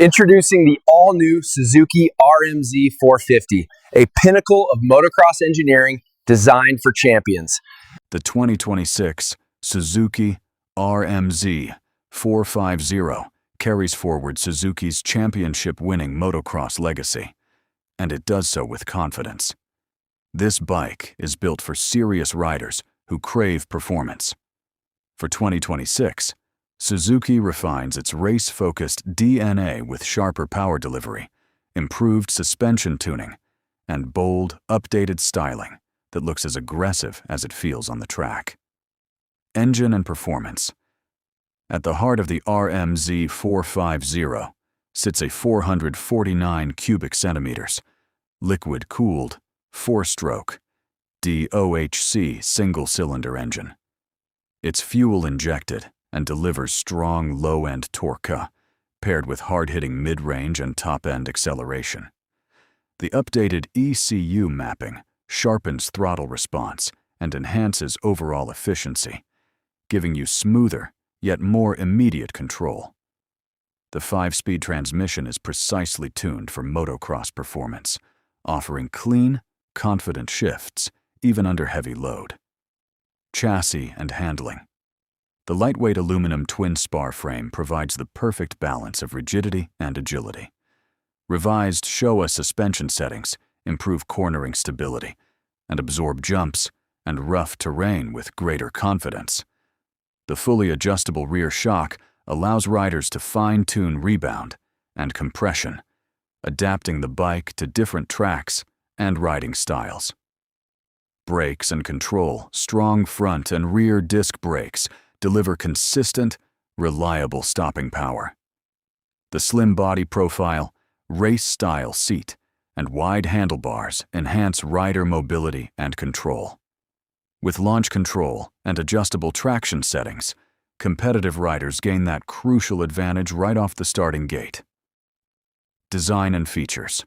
Introducing the all-new Suzuki RM-Z 450, a pinnacle of motocross engineering designed for champions. The 2026 Suzuki RM-Z 450 carries forward Suzuki's championship-winning motocross legacy, and it does so with confidence. This bike is built for serious riders who crave performance. For 2026, Suzuki refines its race-focused DNA with sharper power delivery, improved suspension tuning, and bold, updated styling that looks as aggressive as it feels on the track. Engine and performance. At the heart of the RM-Z 450 sits a 449 cubic centimeters, liquid-cooled, four-stroke, DOHC single-cylinder engine. It's fuel-injected and delivers strong low-end torque, paired with hard-hitting mid-range and top-end acceleration. The updated ECU mapping sharpens throttle response and enhances overall efficiency, giving you smoother yet more immediate control. The 5-speed transmission is precisely tuned for motocross performance, offering clean, confident shifts even under heavy load. Chassis and handling. The lightweight aluminum twin-spar frame provides the perfect balance of rigidity and agility. Revised Showa suspension settings improve cornering stability and absorb jumps and rough terrain with greater confidence. The fully adjustable rear shock allows riders to fine-tune rebound and compression, adapting the bike to different tracks and riding styles. Brakes and control. Strong front and rear disc brakes deliver consistent, reliable stopping power. The slim body profile, race-style seat, and wide handlebars enhance rider mobility and control. With launch control and adjustable traction settings, competitive riders gain that crucial advantage right off the starting gate. Design and features.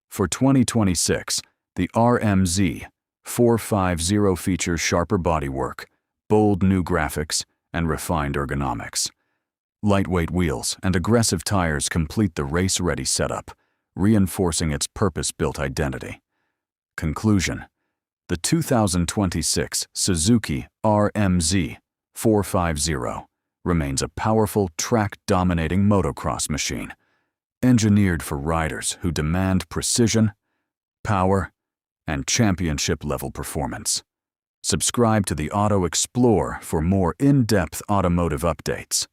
For 2026, the RM-Z 450 features sharper bodywork, bold new graphics, and refined ergonomics. Lightweight wheels and aggressive tires complete the race-ready setup, reinforcing its purpose-built identity. Conclusion. The 2026 Suzuki RM-Z 450 remains a powerful, track-dominating motocross machine, engineered for riders who demand precision, power, and championship-level performance. Subscribe to the Auto Explorer for more in-depth automotive updates.